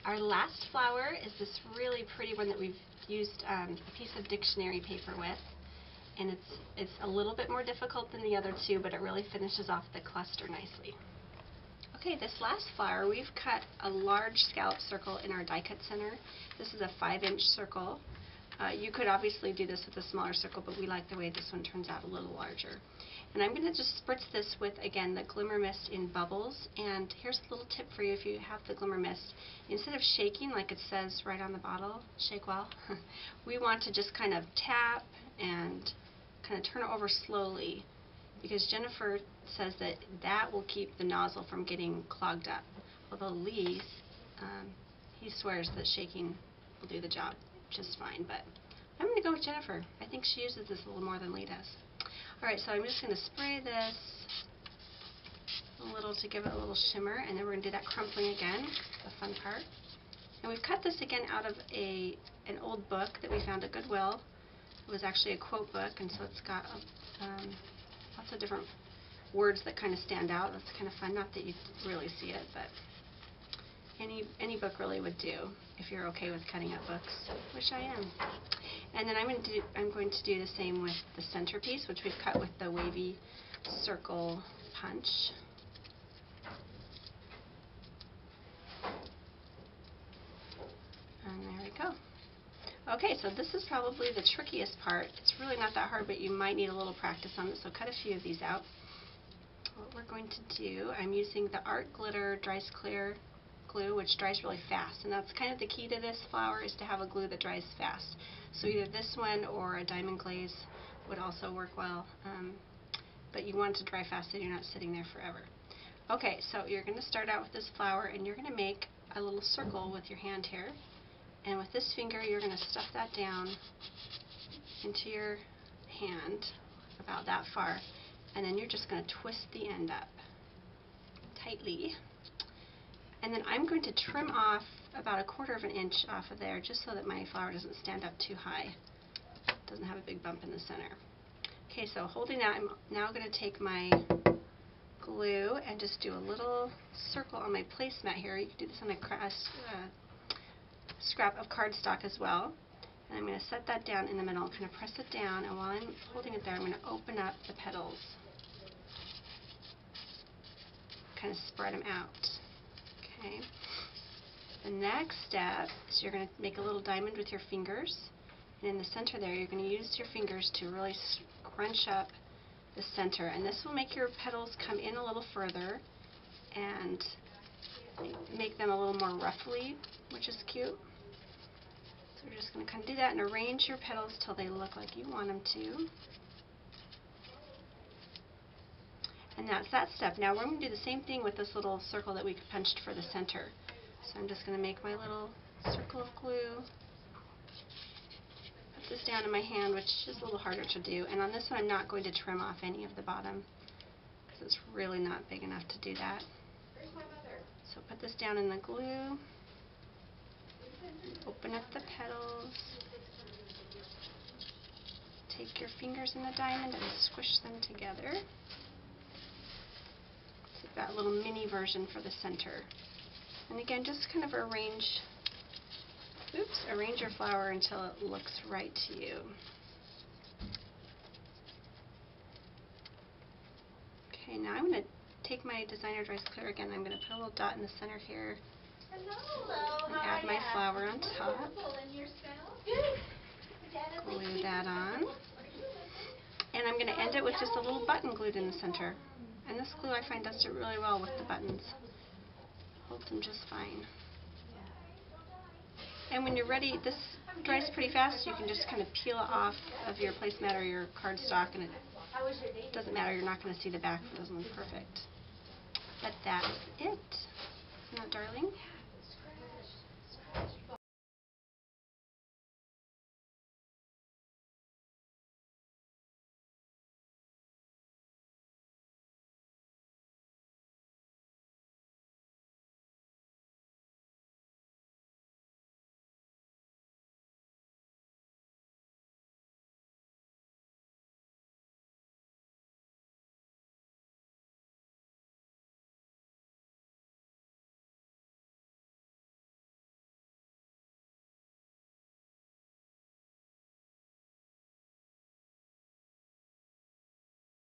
Our last flower is this really pretty one that we've used a piece of dictionary paper with, and it's a little bit more difficult than the other two, but it really finishes off the cluster nicely. Okay, this last flower, we've cut a large scallop circle in our die cut center. This is a 5-inch circle. You could obviously do this with a smaller circle, but we like the way this one turns out a little larger. And I'm going to just spritz this with, again, the Glimmer Mist in bubbles. And here's a little tip for you if you have the Glimmer Mist. Instead of shaking like it says right on the bottle, shake well, we want to just kind of tap and kind of turn it over slowly, because Jennifer says that that will keep the nozzle from getting clogged up. Although Lee, he swears that shaking will do the job just fine, but I'm going to go with Jennifer. I think she uses this a little more than Lee does. Alright, so I'm just going to spray this a little to give it a little shimmer, and then we're going to do that crumpling again, the fun part. And we've cut this again out of an old book that we found at Goodwill. It was actually a quote book, and so it's got lots of different words that kind of stand out. That's kind of fun. Not that you really see it, but any book really would do if you're okay with cutting up books, which I am. And then I'm going to do the same with the centerpiece, which we've cut with the wavy circle punch. And there we go. Okay, so this is probably the trickiest part. It's really not that hard, but you might need a little practice on it, so cut a few of these out. What we're going to do, I'm using the Art Glitter Dries Clear glue, which dries really fast, and that's kind of the key to this flower, is to have a glue that dries fast. So either this one or a diamond glaze would also work well, but you want it to dry fast so you're not sitting there forever. Okay, so you're going to start out with this flower, and you're going to make a little circle with your hand here, and with this finger you're going to stuff that down into your hand about that far, and then you're just going to twist the end up tightly. And then I'm going to trim off about 1/4 of an inch off of there, just so that my flower doesn't stand up too high. It doesn't have a big bump in the center. Okay, so holding that, I'm now going to take my glue and just do a little circle on my placemat here. You can do this on a scrap of cardstock as well. And I'm going to set that down in the middle, kind of press it down, and while I'm holding it there, I'm going to open up the petals. Kind of spread them out. Okay. The next step is you're going to make a little diamond with your fingers, and in the center there you're going to use your fingers to really scrunch up the center, and this will make your petals come in a little further and make them a little more ruffly, which is cute. So we're just going to kind of do that and arrange your petals till they look like you want them to. And that's that step. Now we're going to do the same thing with this little circle that we punched for the center. So I'm just going to make my little circle of glue, put this down in my hand, which is a little harder to do. And on this one I'm not going to trim off any of the bottom, because it's really not big enough to do that. So put this down in the glue, open up the petals, take your fingers in the diamond and squish them together. That little mini version for the center. And again, just kind of arrange your flower until it looks right to you. Okay, now I'm going to take my Designer Dries Clear again. I'm going to put a little dot in the center here. Hello. And add my flower on top. Glue that on. And I'm going to end it with just a little button glued in the center. And this glue, I find, does it really well with the buttons. Holds them just fine. And when you're ready, this dries pretty fast. You can just kind of peel it off of your placemat or your cardstock, and it doesn't matter. You're not going to see the back if it doesn't look perfect. But that's it.